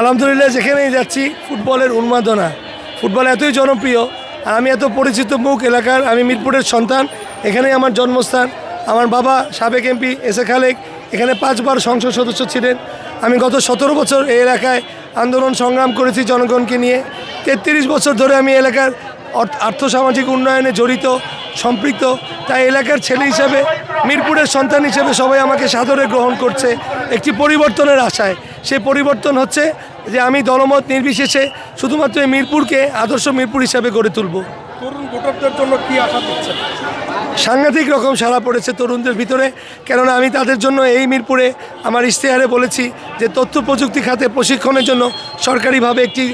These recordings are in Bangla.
আলহামদুলিল্লাহ, যেখানেই যাচ্ছি ফুটবলের উন্মাদনা। ফুটবল এতই জনপ্রিয় আর আমি এত পরিচিত মুখ এলাকার। আমি মিরপুরের সন্তান, এখানেই আমার জন্মস্থান। আমার বাবা সাবেক এমপি এস এ খালেক এখানে 5 বার সংসদ সদস্য ছিলেন। আমি গত 17 বছর এই এলাকায় আন্দোলন সংগ্রাম করেছি জনগণকে নিয়ে। 33 বছর ধরে আমি এলাকার আর্থসামাজিক উন্নয়নে জড়িত, সম্পৃক্ত। তাই এলাকার ছেলে হিসেবে, মিরপুরের সন্তান হিসেবে সবাই আমাকে সাদরে গ্রহণ করছে একটি পরিবর্তনের আশায়। সেই পরিবর্তন হচ্ছে যে আমি দলমত নির্বিশেষে শুধুমাত্র এই মিরপুরকে আদর্শ মিরপুর হিসাবে গড়ে তুলব। তরুণ ভোটারদের জন্য কি আশা দিচ্ছেন? সাংঘাতিক রকম সাড়া পড়েছে তরুণদের ভিতরে, কেননা আমি তাদের জন্য এই মিরপুরে আমার ইশতেহারে বলেছি যে তথ্য প্রযুক্তি খাতে প্রশিক্ষণের জন্য সরকারিভাবে একটি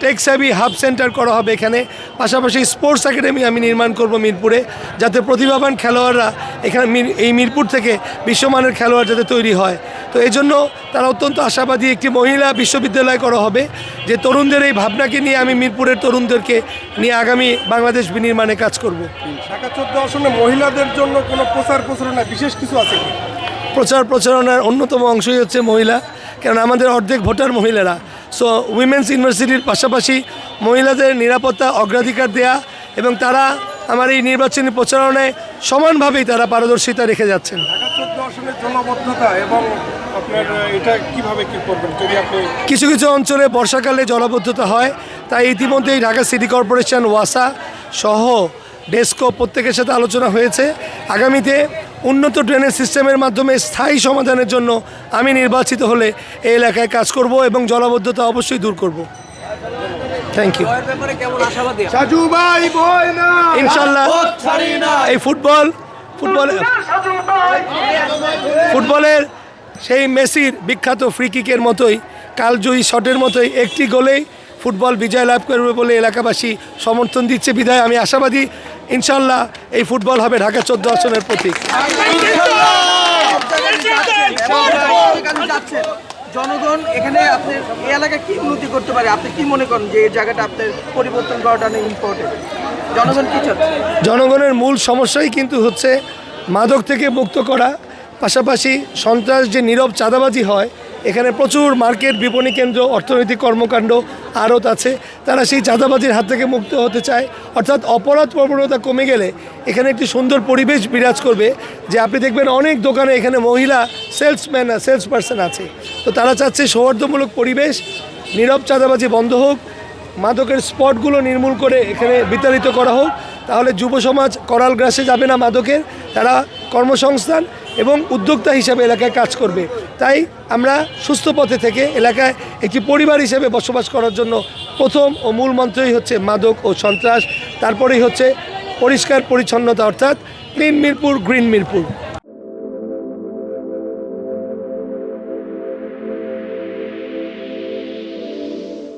টেক সেভি হাব সেন্টার করা হবে এখানে। পাশাপাশি স্পোর্টস একাডেমি আমি নির্মাণ করব মিরপুরে, যাতে প্রতিভাবান খেলোয়াড়রা এখানে এই মিরপুর থেকে বিশ্বমানের খেলোয়াড় যাতে তৈরি হয়। তো এই জন্য তারা অত্যন্ত আশাবাদী। একটি মহিলা বিশ্ববিদ্যালয় করা হবে, যে তরুণদের এই ভাবনাকে নিয়ে আমি মিরপুরের তরুণদেরকে নিয়ে আগামী বাংলাদেশ বিনির্মাণে কাজ করব। ঢাকা 14 আসনে মহিলাদের জন্য কোনো প্রচারণা বিশেষ কিছু আছে কি? প্রচারণার অন্যতম অংশই হচ্ছে মহিলা, কারণ আমাদের অর্ধেক ভোটার মহিলারা। সো উইমেন্স ইউনিভার্সিটির পাশাপাশি মহিলাদের নিরাপত্তা অগ্রাধিকার দেয়া, এবং তারা আমার এই নির্বাচনী প্রচারণায় সমানভাবেই তারা পারদর্শিতা রেখে যাচ্ছেন। ঢাকা 14 আসনের জলাবদ্ধতা এবং আপনার এটা কিভাবে কি করবেন যদি আপনি? কিছু কিছু অঞ্চলে বর্ষাকালে জলাবদ্ধতা হয়, তাই ইতিমধ্যেই ঢাকা সিটি কর্পোরেশন, ওয়াসা সহ ডেস্কো প্রত্যেকের সাথে আলোচনা হয়েছে। আগামীতে উন্নত ড্রেনেজ সিস্টেমের মাধ্যমে স্থায়ী সমাধানের জন্য আমি নির্বাচিত হলে এই এলাকায় কাজ করব এবং জলাবদ্ধতা অবশ্যই দূর করব। Thank you. ইনশাল্লাহ এই ফুটবলের সেই মেসির বিখ্যাত ফ্রি কিকের মতোই, কালজয়ী শটের মতোই একটি গোলেই ফুটবল বিজয় লাভ করবে বলে এলাকাবাসী সমর্থন দিচ্ছে। বিধায় আমি আশাবাদী ইনশাল্লাহ এই ফুটবল হবে ঢাকা 14 আসনের প্রতীক। জনগণ এখানে আপনার এই এলাকায় কি উন্নতি করতে পারে? আপনি কি মনে করেন যে এই জায়গাটা আপনার পরিবর্তন করাটা অনেক ইম্পর্টেন্ট? জনগণ কি চাচ্ছে? জনগণের মূল সমস্যাই কিন্তু হচ্ছে মাদক থেকে মুক্ত করা, পাশাপাশি সন্ত্রাস যে নীরব চাঁদাবাজি হয়। এখানে প্রচুর মার্কেট, বিপণী কেন্দ্র, অর্থনৈতিক কর্মকাণ্ড, আড়ত আছে। তারা সেই চাঁদাবাজির হাত থেকে মুক্ত হতে চায়, অর্থাৎ অপরাধ প্রবণতা কমে গেলে এখানে একটি সুন্দর পরিবেশ বিরাজ করবে। যে আপনি দেখবেন অনেক দোকানে এখানে মহিলা সেলস পার্সন আছে। তো তারা চাচ্ছে সৌহার্দ্যমূলক পরিবেশ, নীরব চাঁদাবাজি বন্ধ হোক, মাদকের স্পটগুলো নির্মূল করে এখানে বিতাড়িত করা হোক। তাহলে যুব সমাজ করাল গ্রাসে যাবে না মাদকের, তারা কর্মসংস্থান এবং উদ্যোক্তা হিসাবে এলাকায় কাজ করবে। তাই আমরা সুস্থ পথে থেকে এলাকায় একটি পরিবার হিসেবে বসবাস করার জন্য প্রথম ও মূল মন্ত্রই হচ্ছে মাদক ও সন্ত্রাস, তারপরেই হচ্ছে পরিষ্কার পরিচ্ছন্নতা, অর্থাৎ ক্লিন মিরপুর, গ্রিন মিরপুর।